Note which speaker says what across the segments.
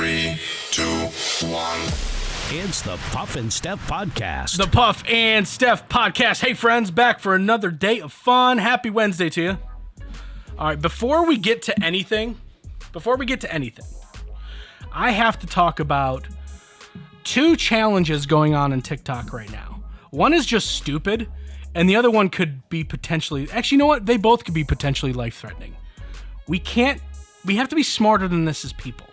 Speaker 1: 3, 2, 1.
Speaker 2: It's the Puff and Steph podcast.
Speaker 3: The Puff and Steph podcast. Hey, friends, back for another day of fun. Happy Wednesday to you. All right, before we get to anything, I have to talk about two challenges going on in TikTok right now. One is just stupid, and the other one could be potentially... Actually, you know what? They both could be potentially life-threatening. We have to be smarter than this as people.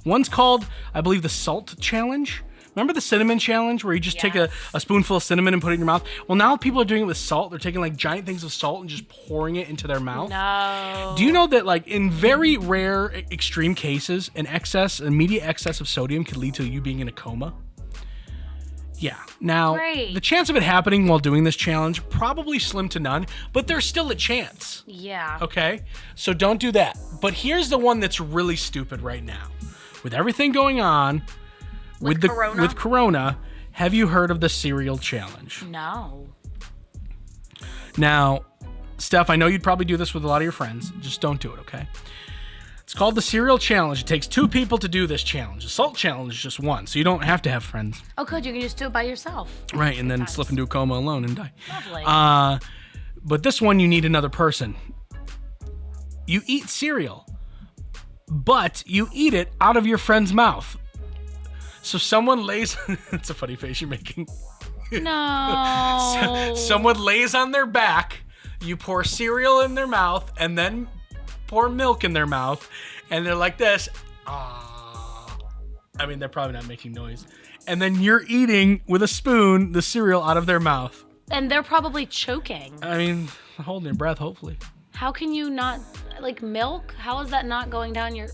Speaker 3: One's called, I believe, the Salt Challenge. Remember the cinnamon challenge where you just take a spoonful of cinnamon and put it in your mouth? Well, now people are doing it with salt. They're taking like giant things of salt and just pouring it into their mouth.
Speaker 4: No.
Speaker 3: Do you know that like in very rare extreme cases, an immediate excess of sodium could lead to you being in a coma? Yeah. Now, the chance of it happening while doing this challenge, probably slim to none, but there's still a chance.
Speaker 4: Yeah.
Speaker 3: Okay? So don't do that. But here's the one that's really stupid right now. With everything going on, with Corona, have you heard of the cereal challenge?
Speaker 4: No.
Speaker 3: Now, Steph, I know you'd probably do this with a lot of your friends. Just don't do it, okay? It's called the cereal challenge. It takes 2 people to do this challenge. The salt challenge is just 1, so you don't have to have friends.
Speaker 4: Oh, good. You can just do it by yourself.
Speaker 3: Right, and then slip into a coma alone and die.
Speaker 4: Lovely.
Speaker 3: But this one, you need another person. You eat cereal, but you eat it out of your friend's mouth. So someone lays... It's a funny face you're making.
Speaker 4: No.
Speaker 3: Someone lays on their back, you pour cereal in their mouth, and then pour milk in their mouth, and they're like this. I mean, they're probably not making noise. And then you're eating, with a spoon, the cereal out of their mouth.
Speaker 4: And they're probably choking.
Speaker 3: I mean, holding your breath, hopefully.
Speaker 4: How can you not... Like, milk? How is that not going down your...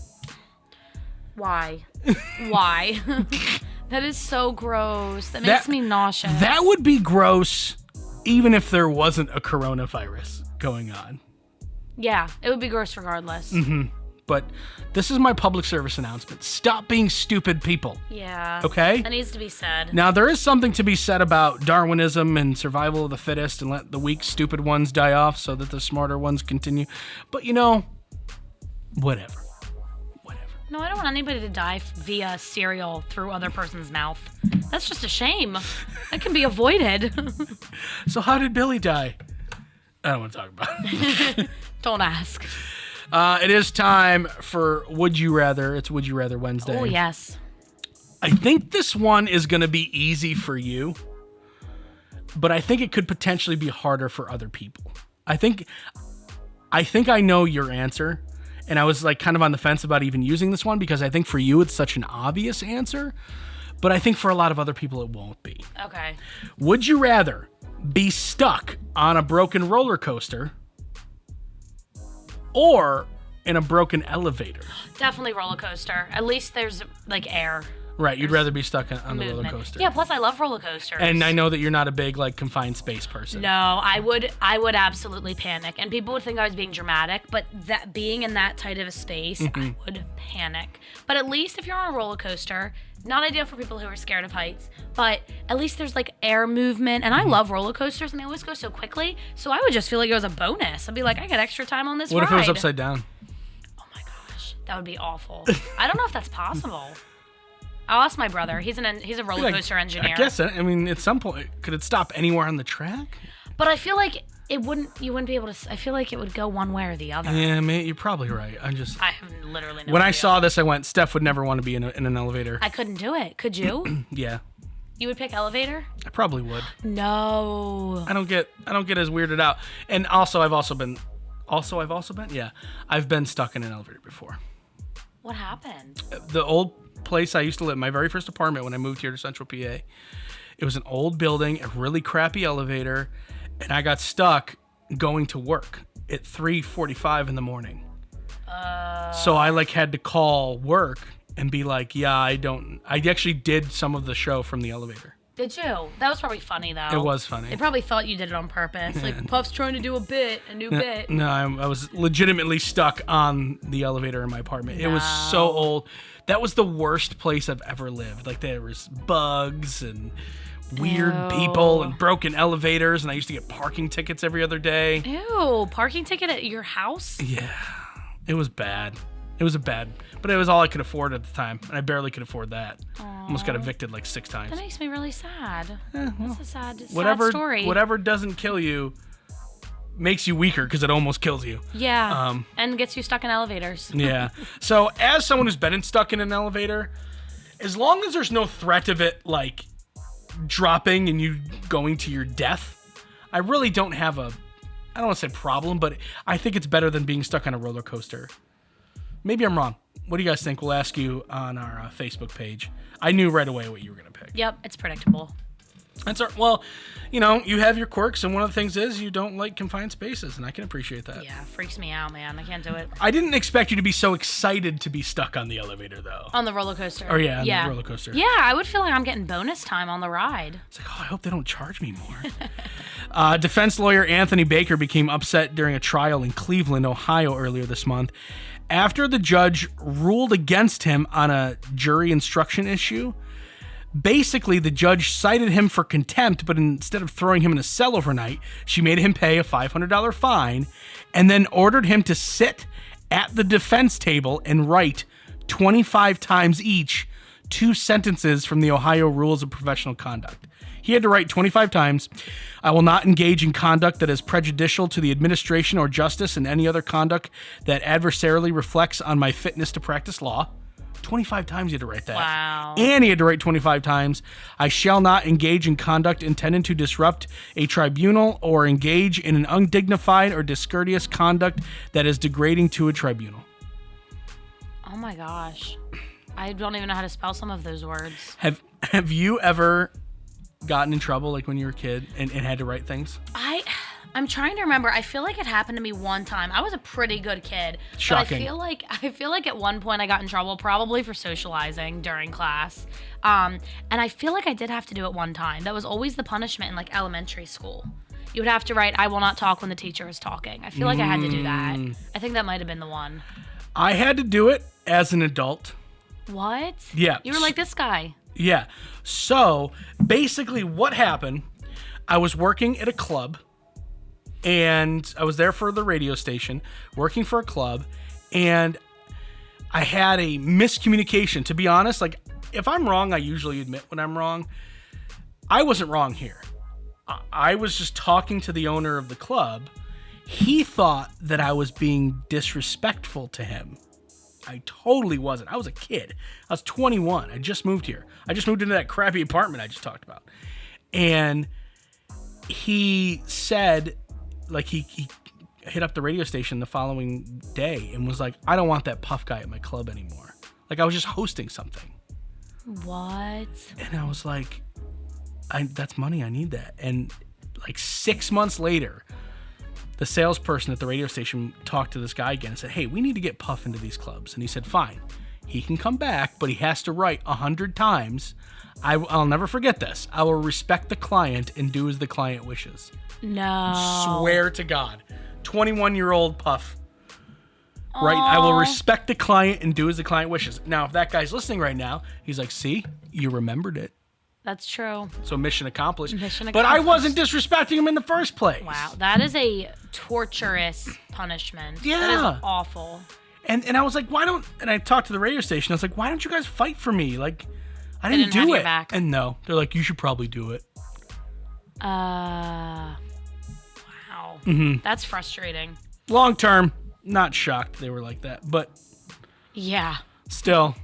Speaker 4: Why? Why? That is so gross. That makes me nauseous.
Speaker 3: That would be gross even if there wasn't a coronavirus going on.
Speaker 4: Yeah, it would be gross regardless.
Speaker 3: Mm-hmm. But this is my public service announcement. Stop being stupid people.
Speaker 4: Yeah.
Speaker 3: Okay?
Speaker 4: That needs to be said.
Speaker 3: Now, there is something to be said about Darwinism and survival of the fittest and let the weak, stupid ones die off so that the smarter ones continue. But, you know, whatever.
Speaker 4: No, I don't want anybody to die via cereal through other person's mouth. That's just a shame. That can be avoided.
Speaker 3: So how did Billy die? I don't want to talk about it.
Speaker 4: Don't ask.
Speaker 3: It is time for Would You Rather. It's Would You Rather Wednesday.
Speaker 4: Oh, yes.
Speaker 3: I think this one is going to be easy for you, but I think it could potentially be harder for other people. I think I know your answer. And I was like kind of on the fence about even using this one because I think for you it's such an obvious answer, but I think for a lot of other people it won't be.
Speaker 4: Okay.
Speaker 3: Would you rather be stuck on a broken roller coaster or in a broken elevator?
Speaker 4: Definitely roller coaster. At least there's like air.
Speaker 3: Right, you'd rather be stuck on the roller coaster.
Speaker 4: Yeah, plus I love roller coasters.
Speaker 3: And I know that you're not a big like confined space person.
Speaker 4: No, I would absolutely panic. And people would think I was being dramatic, but that being in that tight of a space, I would panic. But at least if you're on a roller coaster, not ideal for people who are scared of heights, but at least there's like air movement. And I love roller coasters and they always go so quickly. So I would just feel like it was a bonus. I'd be like, I got extra time on this ride.
Speaker 3: What if it was upside down?
Speaker 4: Oh my gosh, that would be awful. I don't know if that's possible. I'll ask my brother. He's a roller coaster engineer.
Speaker 3: I guess. I mean, at some point, could it stop anywhere on the track?
Speaker 4: But I feel like you wouldn't be able to. I feel like it would go one way or the other.
Speaker 3: Yeah, man, you're probably right. I have
Speaker 4: literally no
Speaker 3: When
Speaker 4: idea.
Speaker 3: I saw this, I went, Steph would never want to be in an elevator.
Speaker 4: I couldn't do it. Could you?
Speaker 3: Yeah.
Speaker 4: You would pick elevator?
Speaker 3: I probably would.
Speaker 4: No.
Speaker 3: I don't get as weirded out. And also, I've been stuck in an elevator before.
Speaker 4: What happened?
Speaker 3: The old place I used to live, my very first apartment when I moved here to Central PA, it was an old building, a really crappy elevator, and I got stuck going to work at 3:45 in the morning. So I like had to call work and be like, yeah, I actually did some of the show from the elevator.
Speaker 4: Did you? That was probably funny, though.
Speaker 3: It was funny.
Speaker 4: They probably thought you did it on purpose. Like, Puff's trying to do a new bit.
Speaker 3: No, I was legitimately stuck on the elevator in my apartment. It was so old. That was the worst place I've ever lived. Like, there was bugs and weird people and broken elevators, and I used to get parking tickets every other day.
Speaker 4: Ew, parking ticket at your house?
Speaker 3: Yeah, it was bad. It was but it was all I could afford at the time, and I barely could afford that. Almost got evicted like 6 times.
Speaker 4: That makes me really sad. That's a sad story.
Speaker 3: Whatever doesn't kill you makes you weaker because it almost kills you.
Speaker 4: Yeah, and gets you stuck in elevators.
Speaker 3: Yeah. So as someone who's been stuck in an elevator, as long as there's no threat of it like dropping and you going to your death, I really don't have I don't want to say problem, but I think it's better than being stuck on a roller coaster. Maybe I'm wrong. What do you guys think? We'll ask you on our Facebook page. I knew right away what you were going to pick.
Speaker 4: Yep, it's predictable.
Speaker 3: Well, you have your quirks, and one of the things is you don't like confined spaces, and I can appreciate that.
Speaker 4: Yeah, freaks me out, man. I can't do it.
Speaker 3: I didn't expect you to be so excited to be stuck on the elevator, though.
Speaker 4: On the roller coaster.
Speaker 3: Or on the roller coaster.
Speaker 4: Yeah, I would feel like I'm getting bonus time on the ride.
Speaker 3: It's like, I hope they don't charge me more. Defense lawyer Anthony Baker became upset during a trial in Cleveland, Ohio earlier this month after the judge ruled against him on a jury instruction issue. Basically, the judge cited him for contempt, but instead of throwing him in a cell overnight, she made him pay a $500 fine and then ordered him to sit at the defense table and write 25 times each 2 sentences from the Ohio Rules of Professional Conduct. He had to write 25 times, "I will not engage in conduct that is prejudicial to the administration or justice and any other conduct that adversarially reflects on my fitness to practice law." 25 times he had to write that.
Speaker 4: Wow.
Speaker 3: And he had to write 25 times, "I shall not engage in conduct intended to disrupt a tribunal or engage in an undignified or discourteous conduct that is degrading to a tribunal."
Speaker 4: Oh my gosh. I don't even know how to spell some of those words.
Speaker 3: Have you ever gotten in trouble like when you were a kid and had to write things?
Speaker 4: I'm trying to remember. I feel like it happened to me one time. I was a pretty good kid.
Speaker 3: Shocking.
Speaker 4: But I feel like at one point I got in trouble, probably for socializing during class. And I feel like I did have to do it one time. That was always the punishment in like elementary school. You would have to write, "I will not talk when the teacher is talking." I feel like I had to do that. I think that might have been the one.
Speaker 3: I had to do it as an adult.
Speaker 4: What?
Speaker 3: Yeah.
Speaker 4: You were like this guy.
Speaker 3: Yeah. So basically what happened, I was working at a club and I was there for the radio station, working for a club, and I had a miscommunication. To be honest, like if I'm wrong, I usually admit when I'm wrong. I wasn't wrong here. I was just talking to the owner of the club. He thought that I was being disrespectful to him. I totally wasn't. I was a kid. I was 21. I just moved here. I just moved into that crappy apartment I just talked about. And he said, like, he hit up the radio station the following day and was like, "I don't want that puff guy at my club anymore." Like, I was just hosting something.
Speaker 4: What?
Speaker 3: And I was like, that's money. I need that. And like 6 months later, the salesperson at the radio station talked to this guy again and said, "Hey, we need to get Puff into these clubs." And he said, "Fine. He can come back, but he has to write 100 times. I'll never forget this. I will respect the client and do as the client wishes."
Speaker 4: No.
Speaker 3: Swear to God. 21-year-old Puff. Right? "I will respect the client and do as the client wishes." Now, if that guy's listening right now, he's like, "See, you remembered it."
Speaker 4: That's true.
Speaker 3: So mission accomplished.
Speaker 4: Mission
Speaker 3: But I
Speaker 4: accomplished.
Speaker 3: wasn't disrespecting him in the first place.
Speaker 4: Wow, that is a torturous punishment.
Speaker 3: Yeah.
Speaker 4: That is awful.
Speaker 3: And I was like, and I talked to the radio station. I was like, "Why don't you guys fight for me? Like, I didn't
Speaker 4: didn't have
Speaker 3: do
Speaker 4: your
Speaker 3: it."
Speaker 4: back.
Speaker 3: And no, they're like, "You should probably do it."
Speaker 4: Wow.
Speaker 3: Mm-hmm.
Speaker 4: That's frustrating.
Speaker 3: Long term, not shocked they were like that, but
Speaker 4: Yeah.
Speaker 3: still,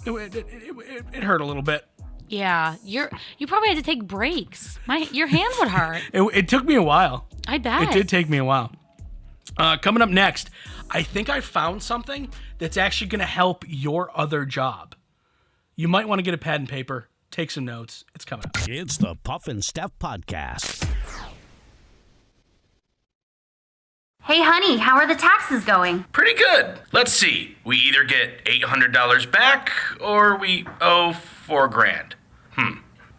Speaker 3: it hurt a little bit.
Speaker 4: Yeah. You probably had to take breaks. Your hand would hurt.
Speaker 3: It took me a while.
Speaker 4: I bet.
Speaker 3: It did take me a while. Coming up next, I think I found something that's actually going to help your other job. You might want to get a pad and paper, take some notes. It's coming up.
Speaker 2: It's the Puff and Steph Podcast.
Speaker 5: Hey, honey, how are the taxes going?
Speaker 6: Pretty good. Let's see. We either get $800 back or we owe $4,000.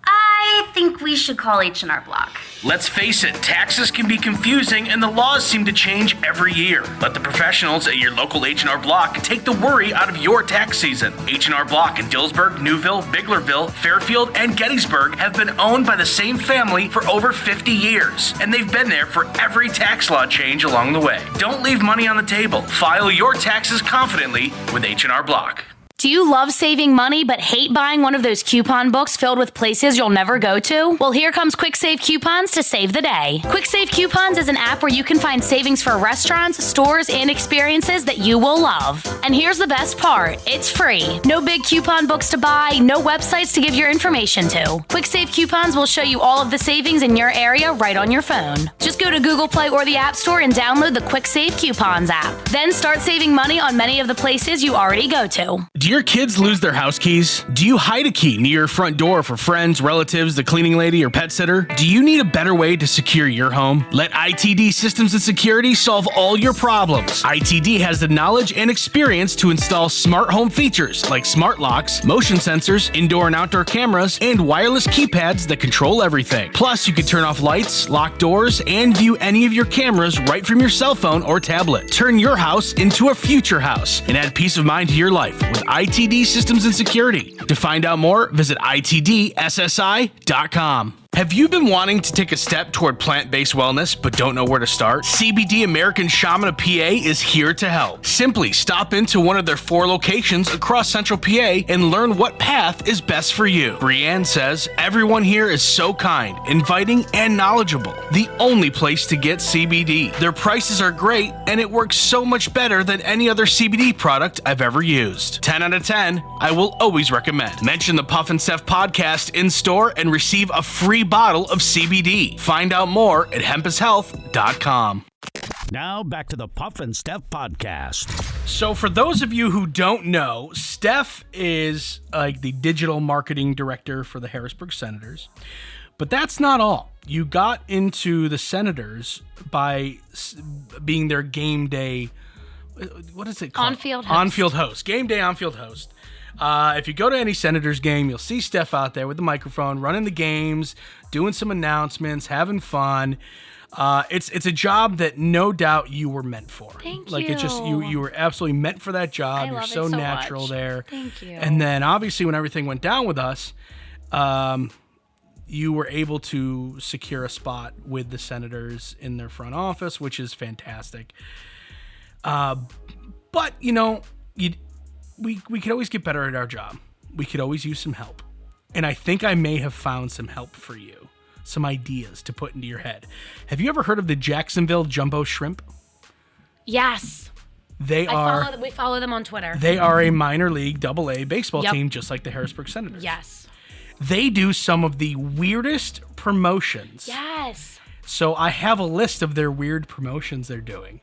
Speaker 5: I I think we should call H&R Block.
Speaker 6: Let's face it, taxes can be confusing and the laws seem to change every year. Let the professionals at your local H&R Block take the worry out of your tax season. H&R Block in Dillsburg, Newville, Biglerville, Fairfield, and Gettysburg have been owned by the same family for over 50 years, and they've been there for every tax law change along the way. Don't leave money on the table. File your taxes confidently with H&R Block.
Speaker 4: Do you love saving money but hate buying one of those coupon books filled with places you'll never go to? Well, here comes Quick Save Coupons to save the day. Quick Save Coupons is an app where you can find savings for restaurants, stores, and experiences that you will love. And here's the best part. It's free. No big coupon books to buy, no websites to give your information to. Quick Save Coupons will show you all of the savings in your area right on your phone. Just go to Google Play or the App Store and download the Quick Save Coupons app. Then start saving money on many of the places you already go to.
Speaker 3: Do your kids lose their house keys? Do you hide a key near your front door for friends, relatives, the cleaning lady, or pet sitter? Do you need a better way to secure your home? Let ITD Systems and Security solve all your problems. ITD has the knowledge and experience to install smart home features like smart locks, motion sensors, indoor and outdoor cameras, and wireless keypads that control everything. Plus, you can turn off lights, lock doors, and view any of your cameras right from your cell phone or tablet. Turn your house into a future house and add peace of mind to your life with ITD Systems and Security. To find out more, visit itdssi.com. Have you been wanting to take a step toward plant-based wellness but don't know where to start? CBD American Shaman of PA is here to help. Simply stop into one of their 4 locations across Central PA and learn what path is best for you. Brianne says, everyone here is so kind, inviting, and knowledgeable. The only place to get CBD. Their prices are great, and it works so much better than any other CBD product I've ever used. 10 out of 10, I will always recommend. Mention the Puff and Steph podcast in store and receive a free bottle of CBD. Find out more at hempashealth.com.
Speaker 2: Now back to the Puff and Steph podcast.
Speaker 3: So for those of you who don't know, Steph is like the digital marketing director for the Harrisburg Senators. But that's not all. You got into the Senators by being their game day, what is it called?
Speaker 4: On-field host.
Speaker 3: On-field host. Game day on-field host. If you go to any Senators game, you'll see Steph out there with the microphone, running the games, doing some announcements, having fun. It's a job that no doubt you were meant for.
Speaker 4: Thank
Speaker 3: like
Speaker 4: you.
Speaker 3: It's just you were absolutely meant for that job.
Speaker 4: I
Speaker 3: You're
Speaker 4: love
Speaker 3: so
Speaker 4: it so
Speaker 3: natural
Speaker 4: much.
Speaker 3: there.
Speaker 4: Thank you.
Speaker 3: And then obviously when everything went down with us, you were able to secure a spot with the Senators in their front office, which is fantastic. But you know, we could always get better at our job. We could always use some help. And I think I may have found some help for you. Some ideas to put into your head. Have you ever heard of the Jacksonville Jumbo Shrimp?
Speaker 4: Yes.
Speaker 3: We
Speaker 4: follow them on Twitter.
Speaker 3: They are a minor league AA baseball
Speaker 4: Yep.
Speaker 3: team just like the Harrisburg Senators.
Speaker 4: Yes.
Speaker 3: They do some of the weirdest promotions.
Speaker 4: Yes.
Speaker 3: So I have a list of their weird promotions they're doing.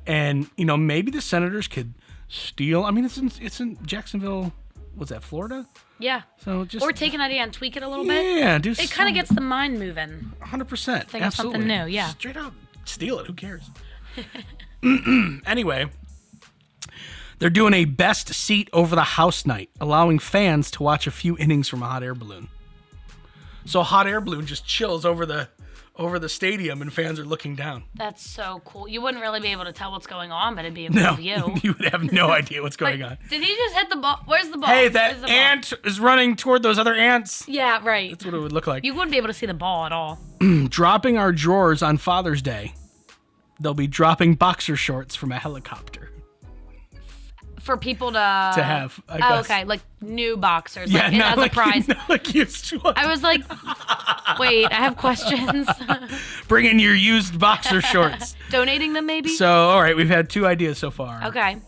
Speaker 3: And, you know, maybe the Senators could steal. I mean, it's in Jacksonville. Was that Florida?
Speaker 4: Yeah.
Speaker 3: So just
Speaker 4: Or take an idea and tweak it a little bit.
Speaker 3: Yeah, do
Speaker 4: It kind of gets the mind moving.
Speaker 3: 100%.
Speaker 4: Think of something new, yeah.
Speaker 3: Straight out steal it. Who cares? Anyway, they're doing a best seat over the house night, allowing fans to watch a few innings from a hot air balloon. So a hot air balloon just chills over the stadium and fans are looking down.
Speaker 4: That's so cool. You wouldn't really be able to tell what's going on, but it'd be a
Speaker 3: No,
Speaker 4: cool view.
Speaker 3: you would have no idea what's going on.
Speaker 4: Did he just hit the ball? Where's the ball?
Speaker 3: Hey,
Speaker 4: Where's
Speaker 3: that
Speaker 4: the ball?
Speaker 3: ant is running toward those other ants.
Speaker 4: Yeah, right.
Speaker 3: That's what it would look like.
Speaker 4: You wouldn't be able to see the ball at all.
Speaker 3: Dropping our drawers on Father's Day. They'll be dropping boxer shorts from a helicopter.
Speaker 4: For people to
Speaker 3: have, I
Speaker 4: Oh,
Speaker 3: guess.
Speaker 4: okay. Like new boxers.
Speaker 3: Yeah,
Speaker 4: like,
Speaker 3: not
Speaker 4: as
Speaker 3: like,
Speaker 4: a prize.
Speaker 3: not like used ones.
Speaker 4: I was like, wait, I have questions.
Speaker 3: Bring in your used boxer shorts.
Speaker 4: Donating them, maybe?
Speaker 3: So, all right, we've had 2 ideas so far.
Speaker 4: Okay.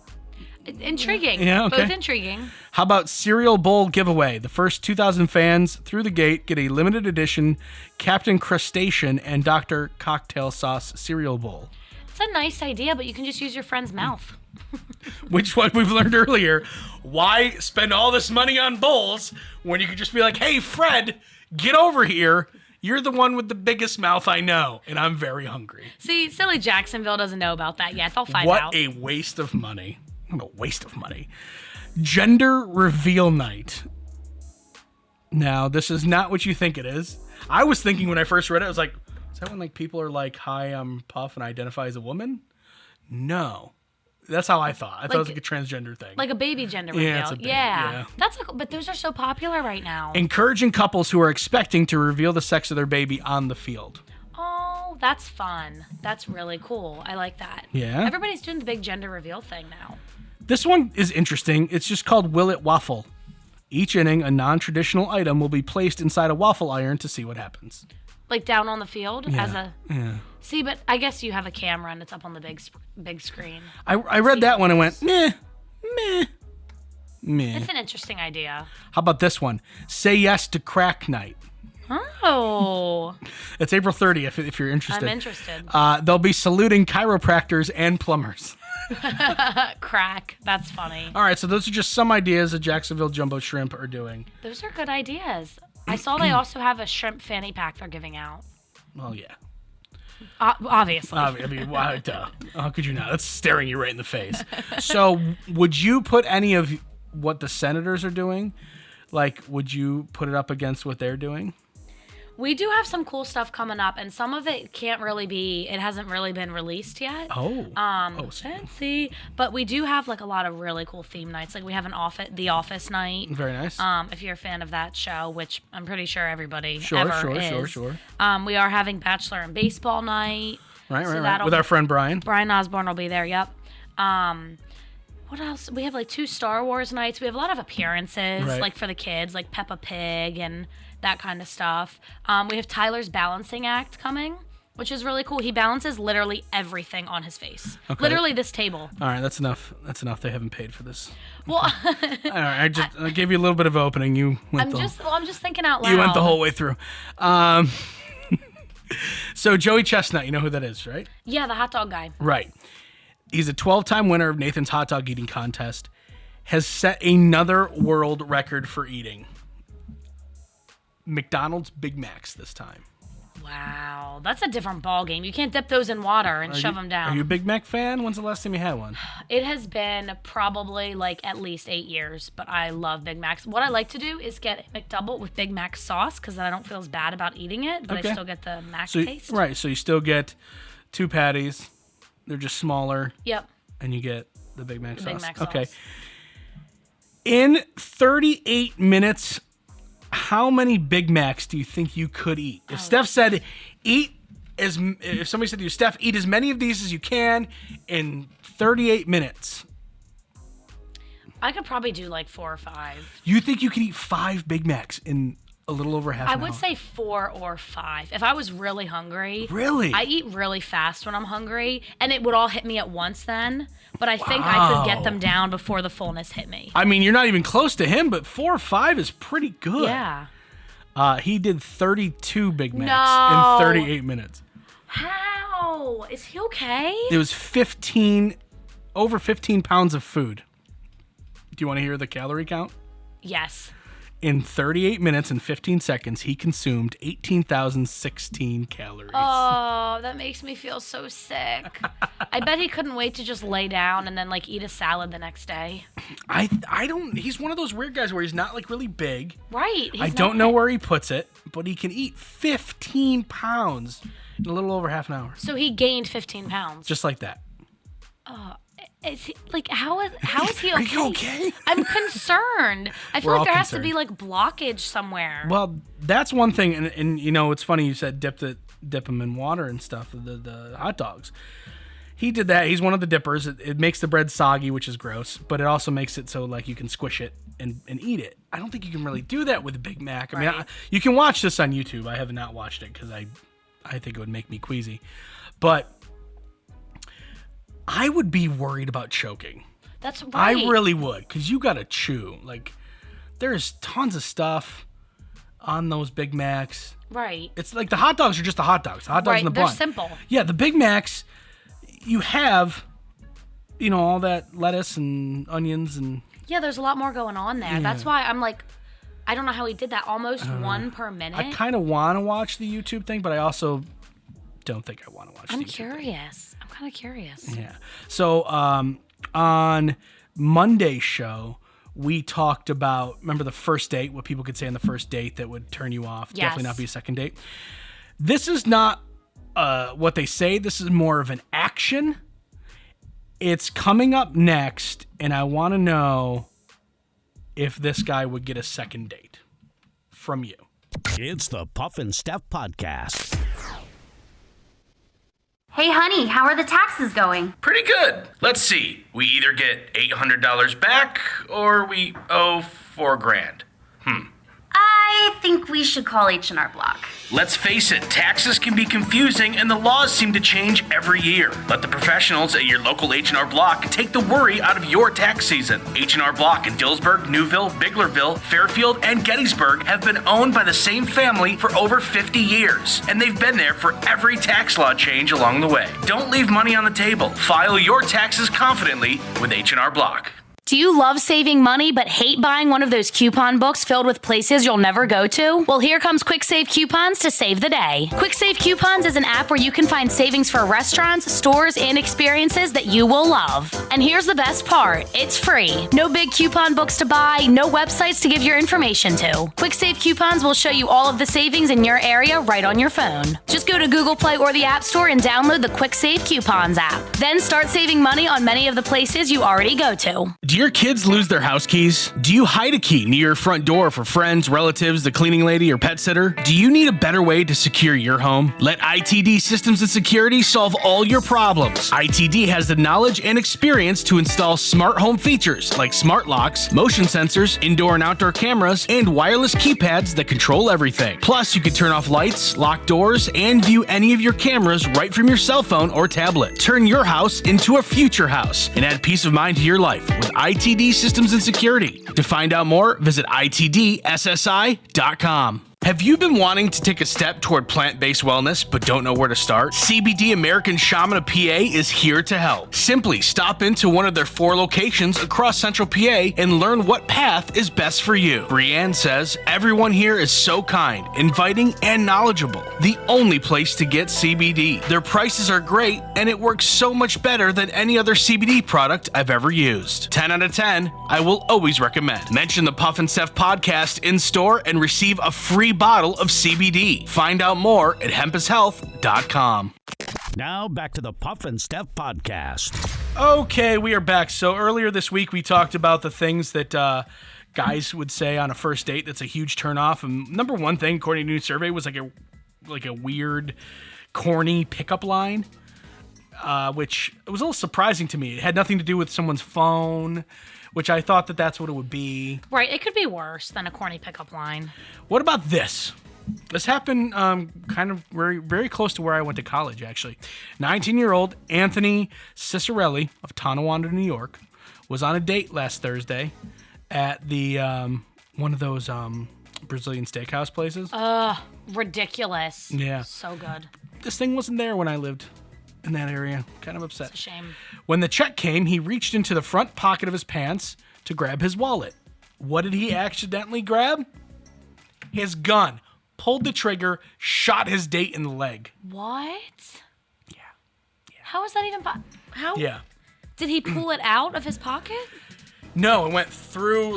Speaker 4: Intriguing.
Speaker 3: Yeah, okay.
Speaker 4: Both intriguing.
Speaker 3: How about cereal bowl giveaway? The first 2,000 fans through the gate get a limited edition Captain Crustacean and Dr. Cocktail Sauce cereal bowl.
Speaker 4: It's a nice idea, but you can just use your friend's mouth.
Speaker 3: Which what we've learned earlier. Why spend all this money on bowls when you could just be like, hey, Fred, get over here. You're the one with the biggest mouth I know, and I'm very hungry.
Speaker 4: See, silly Jacksonville doesn't know about that yet. They'll find
Speaker 3: What
Speaker 4: out.
Speaker 3: a waste of money. What a waste of money. Gender reveal night. Now, this is not what you think it is. I was thinking when I first read it, I was like, is that when like people are like, hi, I'm Puff and I identify as a woman? No. That's how I thought. I thought it was like a transgender thing.
Speaker 4: Like a baby gender reveal.
Speaker 3: Yeah, it's a baby,
Speaker 4: yeah. But those are so popular right now.
Speaker 3: Encouraging couples who are expecting to reveal the sex of their baby on the field.
Speaker 4: Oh, that's fun. That's really cool. I like that.
Speaker 3: Yeah.
Speaker 4: Everybody's doing the big gender reveal thing now.
Speaker 3: This one is interesting. It's just called Will It Waffle. Each inning, a non-traditional item will be placed inside a waffle iron to see what happens.
Speaker 4: Like down on the field as a...
Speaker 3: Yeah.
Speaker 4: See, but I guess you have a camera and it's up on the big screen.
Speaker 3: I read that one and went, meh.
Speaker 4: It's an interesting idea.
Speaker 3: How about this one? Say yes to crack night.
Speaker 4: Oh.
Speaker 3: It's April 30th if you're interested.
Speaker 4: I'm interested.
Speaker 3: They'll be saluting chiropractors and plumbers.
Speaker 4: Crack. That's funny.
Speaker 3: All right, so those are just some ideas that Jacksonville Jumbo Shrimp are doing.
Speaker 4: Those are good ideas. I saw they also have a shrimp fanny pack they're giving out.
Speaker 3: Well, yeah.
Speaker 4: Obviously.
Speaker 3: I mean, why, duh. How could you not? That's staring you right in the face. So, would you put any of what the Senators are doing? Like, would you put it up against what they're doing?
Speaker 4: We do have some cool stuff coming up, and some of it it hasn't really been released yet.
Speaker 3: Oh.
Speaker 4: Fancy. But we do have like a lot of really cool theme nights. Like we have The Office night.
Speaker 3: Very nice.
Speaker 4: If you're a fan of that show, which I'm pretty sure everybody
Speaker 3: Sure.
Speaker 4: We are having Bachelor and Baseball night.
Speaker 3: Right. With our friend Brian.
Speaker 4: Brian Osborne will be there, yep. What else? We have like 2 Star Wars nights. We have a lot of appearances, like for the kids, like Peppa Pig and that kind of stuff. We have Tyler's balancing act coming, which is really cool. He balances literally everything on his face. Okay. Literally this table.
Speaker 3: All right, that's enough. They haven't paid for this.
Speaker 4: Well,
Speaker 3: all right, I gave you a little bit of opening. You went.
Speaker 4: I'm just thinking out loud.
Speaker 3: You went the whole way through. So Joey Chestnut, you know who that is, right?
Speaker 4: Yeah, the hot dog guy.
Speaker 3: Right. He's a 12-time winner of Nathan's hot dog eating contest. Has set another world record for eating. McDonald's Big Macs this time.
Speaker 4: Wow, that's a different ball game. You can't dip those in water and shove them down.
Speaker 3: Are you a Big Mac fan? When's the last time you had one?
Speaker 4: It has been probably like at least 8 years, but I love Big Macs. What I like to do is get a McDouble with Big Mac sauce because then I don't feel as bad about eating it, but I still get the Mac taste.
Speaker 3: Right, so you still get 2 patties. They're just smaller.
Speaker 4: Yep.
Speaker 3: And you get the Big Mac sauce.
Speaker 4: Big Mac sauce.
Speaker 3: Okay. In 38 minutes, how many Big Macs do you think you could eat? If Steph said, if somebody said to you, Steph, eat as many of these as you can in 38 minutes.
Speaker 4: I could probably do like 4 or 5.
Speaker 3: You think you could eat 5 Big Macs in a little over half an hour?
Speaker 4: I would say 4 or 5. If I was really hungry.
Speaker 3: Really?
Speaker 4: I eat really fast when I'm hungry, and it would all hit me at once then. But I think I could get them down before the fullness hit me.
Speaker 3: I mean, you're not even close to him, but 4 or 5 is pretty good.
Speaker 4: Yeah.
Speaker 3: He did 32 Big Macs in 38 minutes.
Speaker 4: How? Is he okay?
Speaker 3: It was over 15 pounds of food. Do you want to hear the calorie count?
Speaker 4: Yes.
Speaker 3: In 38 minutes and 15 seconds, he consumed 18,016 calories.
Speaker 4: Oh, that makes me feel so sick. I bet he couldn't wait to just lay down and then like eat a salad the next day.
Speaker 3: I don't. He's one of those weird guys where he's not like really big.
Speaker 4: Right.
Speaker 3: I don't know where he puts it, but he can eat 15 pounds in a little over half an hour.
Speaker 4: So he gained 15 pounds.
Speaker 3: Just like that.
Speaker 4: Is he, like how is he okay?
Speaker 3: Are you okay?
Speaker 4: I'm concerned. I feel
Speaker 3: We're
Speaker 4: like
Speaker 3: all
Speaker 4: there has to
Speaker 3: concerned.
Speaker 4: be like blockage somewhere.
Speaker 3: Well, that's one thing, and you know it's funny you said dip them in water and stuff. The hot dogs. He did that. He's one of the dippers. It makes the bread soggy, which is gross, but it also makes it so like you can squish it and eat it. I don't think you can really do that with a Big Mac. I mean, you can watch this on YouTube. I have not watched it because I think it would make me queasy, but I would be worried about choking.
Speaker 4: That's right.
Speaker 3: I really would, because you got to chew. Like, there's tons of stuff on those Big Macs.
Speaker 4: Right.
Speaker 3: It's like the hot dogs are just the hot dogs. The hot dogs in the bun.
Speaker 4: They're simple.
Speaker 3: Yeah, the Big Macs, you have, all that lettuce and onions and...
Speaker 4: Yeah, there's a lot more going on there. Yeah. That's why I'm like, I don't know how he did that. Almost 1 per minute.
Speaker 3: I kind of want to watch the YouTube thing, but I also don't think I want to watch the YouTube
Speaker 4: curious.
Speaker 3: thing.
Speaker 4: I'm kind of curious.
Speaker 3: Yeah. So on Monday's show, we talked about, remember the first date, what people could say on the first date that would turn you off.
Speaker 4: Yes.
Speaker 3: Definitely not be a second date. This is not what they say. This is more of an action. It's coming up next, and I want to know if this guy would get a second date from you.
Speaker 2: It's the Puff and Steph Podcast.
Speaker 5: Hey, honey, how are the taxes going?
Speaker 6: Pretty good. Let's see. We either get $800 back or we owe $4,000.
Speaker 5: I think we should call H&R Block.
Speaker 6: Let's face it, taxes can be confusing and the laws seem to change every year. Let the professionals at your local H&R Block take the worry out of your tax season. H&R Block in Dillsburg, Newville, Biglerville, Fairfield, and Gettysburg have been owned by the same family for over 50 years, and they've been there for every tax law change along the way. Don't leave money on the table. File your taxes confidently with H&R Block.
Speaker 4: Do you love saving money but hate buying one of those coupon books filled with places you'll never go to? Well, here comes Quick Save Coupons to save the day. Quick Save Coupons is an app where you can find savings for restaurants, stores, and experiences that you will love. And here's the best part. It's free. No big coupon books to buy, no websites to give your information to. Quick Save Coupons will show you all of the savings in your area right on your phone. Just go to Google Play or the App Store and download the Quick Save Coupons app. Then start saving money on many of the places you already go to.
Speaker 3: Do your kids lose their house keys? Do you hide a key near your front door for friends, relatives, the cleaning lady, or pet sitter? Do you need a better way to secure your home? Let ITD Systems and Security solve all your problems. ITD has the knowledge and experience to install smart home features like smart locks, motion sensors, indoor and outdoor cameras, and wireless keypads that control everything. Plus, you can turn off lights, lock doors, and view any of your cameras right from your cell phone or tablet. Turn your house into a future house and add peace of mind to your life with ITD Systems and Security. To find out more, visit itdssi.com. Have you been wanting to take a step toward plant-based wellness but don't know where to start? CBD American Shaman of PA is here to help. Simply stop into one of their 4 locations across Central PA and learn what path is best for you. Brianne says, everyone here is so kind, inviting, and knowledgeable. The only place to get CBD. Their prices are great, and it works so much better than any other CBD product I've ever used. 10 out of 10, I will always recommend. Mention the Puff and Steph podcast in store and receive a free bottle of CBD. Find out more at hempashealth.com.
Speaker 2: Now back to the Puff and Steph Podcast.
Speaker 3: Okay, we are back. So earlier this week, we talked about the things that guys would say on a first date that's a huge turnoff. And number one thing, according to a new survey, was like a weird, corny pickup line, which was a little surprising to me. It had nothing to do with someone's phone, which I thought that that's what it would be.
Speaker 4: Right, it could be worse than a corny pickup line.
Speaker 3: What about this? This happened kind of very, very close to where I went to college, actually. 19-year-old Anthony Cicerelli of Tonawanda, New York, was on a date last Thursday at the one of those Brazilian steakhouse places.
Speaker 4: Ridiculous.
Speaker 3: Yeah.
Speaker 4: So good.
Speaker 3: This thing wasn't there when I lived in that area. Kind of upset.
Speaker 4: It's a shame.
Speaker 3: When the check came, he reached into the front pocket of his pants to grab his wallet. What did he accidentally grab? His gun. Pulled the trigger, shot his date in the leg.
Speaker 4: What?
Speaker 3: Yeah.
Speaker 4: How is that even how?
Speaker 3: Yeah.
Speaker 4: Did he pull it out of his pocket?
Speaker 3: No, it went through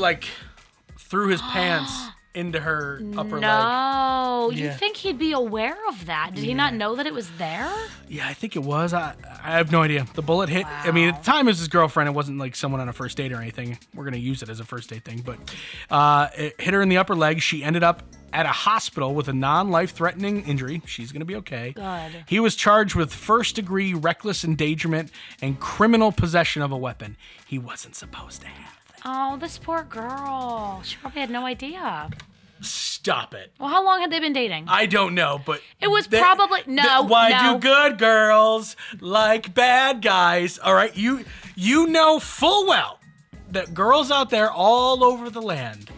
Speaker 3: his pants into her upper leg.
Speaker 4: No.
Speaker 3: Yeah.
Speaker 4: You think he'd be aware of that? Did he not know that it was there?
Speaker 3: Yeah, I think it was. I have no idea. The bullet hit.
Speaker 4: Wow.
Speaker 3: I mean, at the time it was his girlfriend. It wasn't like someone on a first date or anything. We're going to use it as a first date thing. But it hit her in the upper leg. She ended up at a hospital with a non-life-threatening injury. She's going to be okay.
Speaker 4: Good.
Speaker 3: He was charged with first-degree reckless endangerment and criminal possession of a weapon he wasn't supposed to have.
Speaker 4: Oh, this poor girl. She probably had no idea.
Speaker 3: Stop it.
Speaker 4: Well, how long had they been dating?
Speaker 3: I don't know, but
Speaker 4: It was probably
Speaker 3: why
Speaker 4: no.
Speaker 3: do good girls like bad guys? All right, you know full well that girls out there all over the land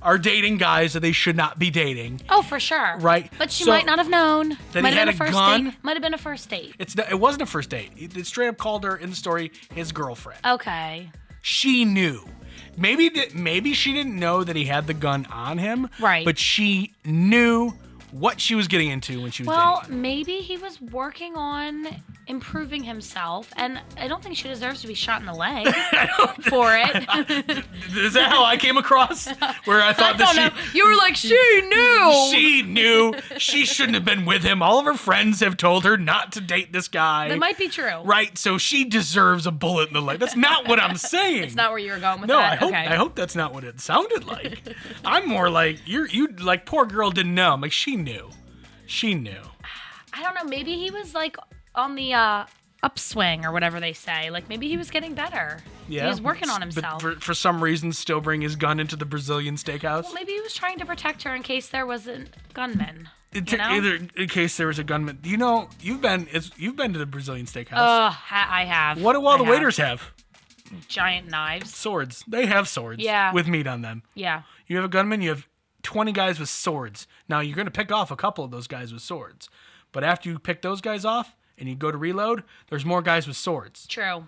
Speaker 3: are dating guys that they should not be dating.
Speaker 4: Oh, for sure.
Speaker 3: Right.
Speaker 4: But she
Speaker 3: So,
Speaker 4: might not have known.
Speaker 3: that
Speaker 4: Might
Speaker 3: he
Speaker 4: have
Speaker 3: had
Speaker 4: been
Speaker 3: a
Speaker 4: first
Speaker 3: gun?
Speaker 4: date. Might have been a first date.
Speaker 3: It wasn't a first date. It straight up called her in the story his girlfriend.
Speaker 4: Okay.
Speaker 3: She knew. Maybe she didn't know that he had the gun on him.
Speaker 4: Right.
Speaker 3: But she knew what she was getting into when she was dating him.
Speaker 4: Maybe he was working on improving himself, and I don't think she deserves to be shot in the leg for it.
Speaker 3: Is that how I came across? Where I thought
Speaker 4: You were like, she knew.
Speaker 3: She knew. She shouldn't have been with him. All of her friends have told her not to date this guy.
Speaker 4: That might be true.
Speaker 3: Right, so she deserves a bullet in the leg. That's not what I'm saying.
Speaker 4: It's not where you were going with
Speaker 3: no,
Speaker 4: that.
Speaker 3: I hope that's not what it sounded like. I'm more like, you like, poor girl didn't know. I'm like, she knew. She knew.
Speaker 4: I don't know. Maybe he was like on the upswing or whatever they say. Like maybe he was getting better.
Speaker 3: Yeah.
Speaker 4: He was working on himself.
Speaker 3: But for some reason, still bring his gun into the Brazilian steakhouse.
Speaker 4: Well, maybe he was trying to protect her in case there was a gunman.
Speaker 3: Either in case there was a gunman. You know, you've been to the Brazilian steakhouse.
Speaker 4: I have.
Speaker 3: What do all the waiters have?
Speaker 4: Giant knives.
Speaker 3: Swords. They have swords.
Speaker 4: Yeah.
Speaker 3: With meat on them.
Speaker 4: Yeah.
Speaker 3: You have a gunman. You have 20 guys with swords. Now you're gonna pick off a couple of those guys with swords. But after you pick those guys off and you go to reload, there's more guys with swords.
Speaker 4: True.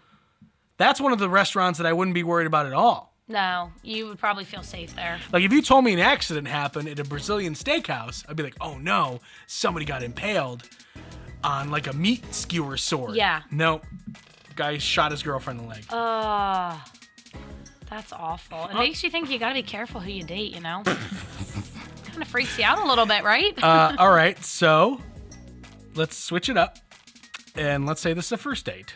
Speaker 3: That's one of the restaurants that I wouldn't be worried about at all.
Speaker 4: No, you would probably feel safe there.
Speaker 3: Like, if you told me an accident happened at a Brazilian steakhouse, I'd be like, oh no, somebody got impaled on like a meat skewer sword.
Speaker 4: Yeah.
Speaker 3: No, guy shot his girlfriend in the leg.
Speaker 4: That's awful. It makes you think you gotta be careful who you date, you know? Kind of freaks you out a little bit, right?
Speaker 3: All right, so let's switch it up. And let's say this is a first date.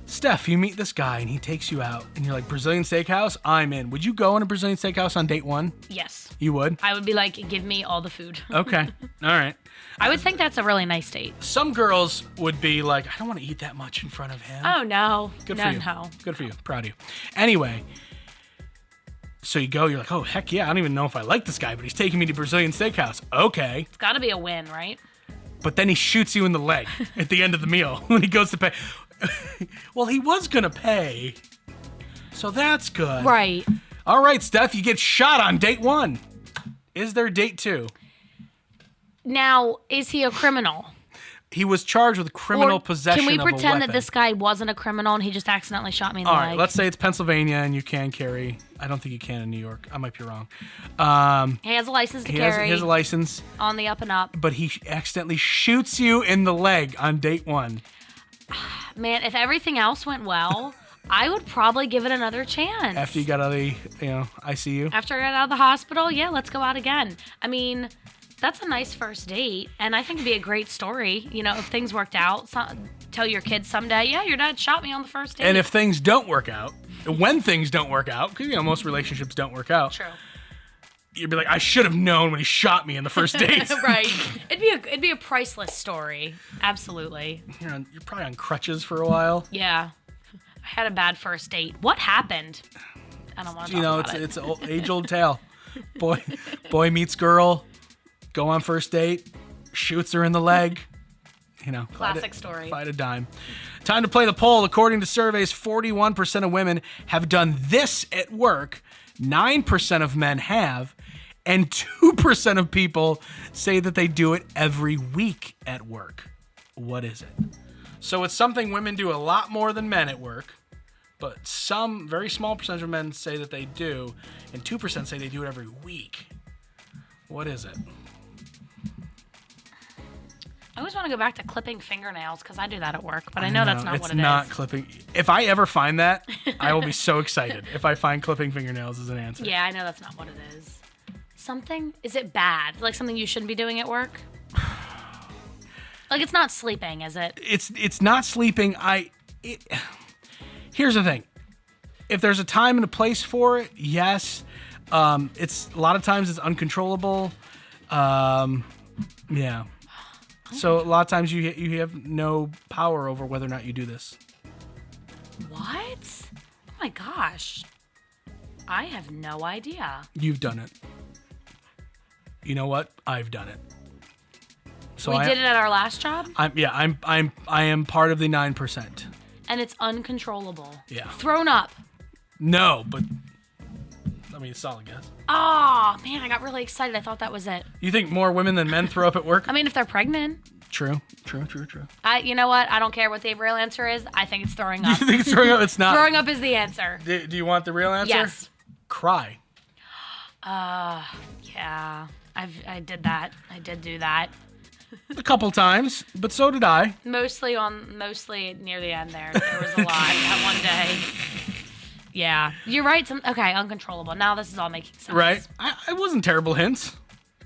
Speaker 3: Steph, you meet this guy and he takes you out and you're like, Brazilian steakhouse, I'm in. Would you go in a Brazilian steakhouse on date one?
Speaker 4: Yes.
Speaker 3: You would?
Speaker 4: I would be like, give me all the food.
Speaker 3: Okay. All right.
Speaker 4: I would think that's a really nice date.
Speaker 3: Some girls would be like, I don't want to eat that much in front of him.
Speaker 4: Oh, no.
Speaker 3: Good
Speaker 4: no,
Speaker 3: for you.
Speaker 4: No.
Speaker 3: Good for you. Proud of you. Anyway, so you go, you're like, oh, heck yeah, I don't even know if I like this guy, but he's taking me to Brazilian steakhouse. Okay.
Speaker 4: It's gotta be a win, right?
Speaker 3: But then he shoots you in the leg at the end of the meal when he goes to pay. Well, he was going to pay, so that's good.
Speaker 4: Right.
Speaker 3: All right, Steph, you get shot on date one. Is there date two?
Speaker 4: Now, is he a criminal?
Speaker 3: He was charged with criminal
Speaker 4: Or
Speaker 3: possession of a
Speaker 4: Can
Speaker 3: weapon.
Speaker 4: we pretend that this guy wasn't a criminal and he just accidentally shot me in the
Speaker 3: All
Speaker 4: leg?
Speaker 3: right, let's say it's Pennsylvania and you can carry. I don't think you can in New York. I might be wrong.
Speaker 4: He has a license to
Speaker 3: He
Speaker 4: carry.
Speaker 3: has a license,
Speaker 4: on the up and up.
Speaker 3: but he accidentally shoots you in the leg on date one.
Speaker 4: Man, if everything else went well, I would probably give it another chance.
Speaker 3: After you got out of the, ICU.
Speaker 4: After I got out of the hospital, yeah, let's go out again. I mean, that's a nice first date, and I think it'd be a great story. You know, if things worked out, tell your kids someday, yeah, your dad shot me on the first date.
Speaker 3: And if things don't work out, when things don't work out, because, most relationships don't work out.
Speaker 4: True.
Speaker 3: You'd be like, I should have known when he shot me in the first date.
Speaker 4: Right. It'd be a priceless story. Absolutely.
Speaker 3: You're probably on crutches for a while.
Speaker 4: Yeah. I had a bad first date. What happened? I don't want to talk about it.
Speaker 3: It's an age-old tale. Boy meets girl, go on first date, shoots her in the leg.
Speaker 4: Classic story.
Speaker 3: Fight a dime. Time to play the poll. According to surveys, 41% of women have done this at work. 9% of men have. And 2% of people say that they do it every week at work. What is it? So it's something women do a lot more than men at work, but some very small percentage of men say that they do, and 2% say they do it every week. What is it?
Speaker 4: I always want to go back to clipping fingernails because I do that at work, but I know that's not what it is.
Speaker 3: It's not clipping. If I ever find that, I will be so excited if I find clipping fingernails as an answer.
Speaker 4: Yeah, I know that's not what it is. Something? Is it bad? Like something you shouldn't be doing at work? Like it's not sleeping, is it?
Speaker 3: It's not sleeping. Here's the thing. If there's a time and a place for it, yes. It's a lot of times it's uncontrollable. Yeah. So a lot of times you have no power over whether or not you do this.
Speaker 4: What? Oh my gosh. I have no idea.
Speaker 3: You've done it. You know what? I've done it. So
Speaker 4: we did it at our last job?
Speaker 3: I am part of the 9%.
Speaker 4: And it's uncontrollable.
Speaker 3: Yeah.
Speaker 4: Thrown up.
Speaker 3: No, but I mean, solid guess.
Speaker 4: Oh, man, I got really excited. I thought that was it.
Speaker 3: You think more women than men throw up at work?
Speaker 4: I mean, if they're pregnant.
Speaker 3: True.
Speaker 4: You know what? I don't care what the real answer is. I think it's throwing up.
Speaker 3: You think it's throwing up? It's not.
Speaker 4: Throwing up is the answer.
Speaker 3: Do you want the real answer?
Speaker 4: Yes.
Speaker 3: Cry.
Speaker 4: Yeah. I did that. I did do that.
Speaker 3: a couple times, but so did I.
Speaker 4: Mostly near the end there. There was a lot that one day. Yeah, you're right. Okay, uncontrollable. Now this is all making sense.
Speaker 3: Right? I wasn't terrible hints.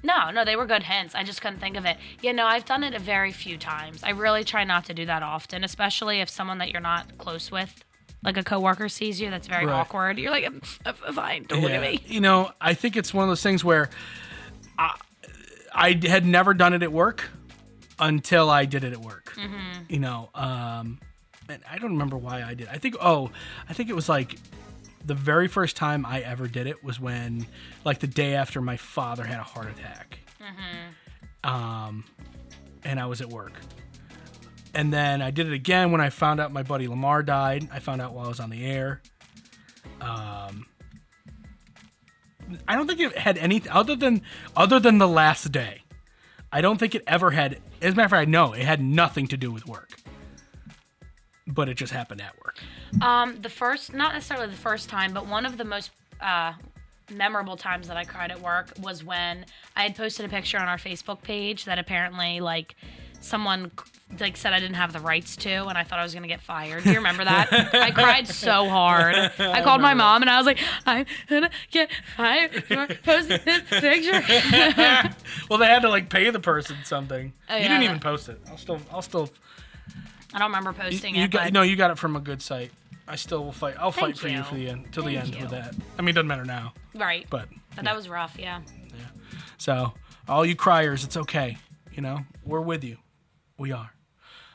Speaker 4: No, they were good hints. I just couldn't think of it. I've done it a very few times. I really try not to do that often, especially if someone that you're not close with, like a coworker, sees you. That's very awkward. You're like, I'm fine. Don't look at me.
Speaker 3: I think it's one of those things where I had never done it at work until I did it at work. Mm-hmm. And I don't remember why I did. I think it was like the very first time I ever did it was when, like, the day after my father had a heart attack. Mm-hmm. And I was at work. And then I did it again when I found out my buddy Lamar died. I found out while I was on the air. I don't think it had anything other than the last day. I don't think it ever had. As a matter of fact, no, it had nothing to do with work. But it just happened at work.
Speaker 4: Not necessarily the first time, but one of the most memorable times that I cried at work was when I had posted a picture on our Facebook page that apparently, like, someone said I didn't have the rights to, and I thought I was gonna get fired. Do you remember that? I cried so hard. I called my mom and I was like, I'm gonna get fired for posting this picture.
Speaker 3: Well, they had to, like, pay the person something.
Speaker 4: Oh,
Speaker 3: you
Speaker 4: yeah,
Speaker 3: didn't even post it. I'll still.
Speaker 4: I don't remember posting
Speaker 3: You
Speaker 4: it.
Speaker 3: got it from a good site. I still will fight. I'll fight for you
Speaker 4: you.
Speaker 3: for the end, till the
Speaker 4: Thank
Speaker 3: end
Speaker 4: you.
Speaker 3: with that. I mean, it doesn't matter now.
Speaker 4: Right.
Speaker 3: But
Speaker 4: that was rough, yeah.
Speaker 3: So, all you criers, it's okay. We're with you. We are.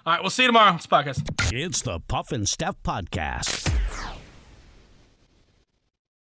Speaker 3: All right, we'll see you tomorrow. It's podcast.
Speaker 2: It's the Puff and Steph Podcast.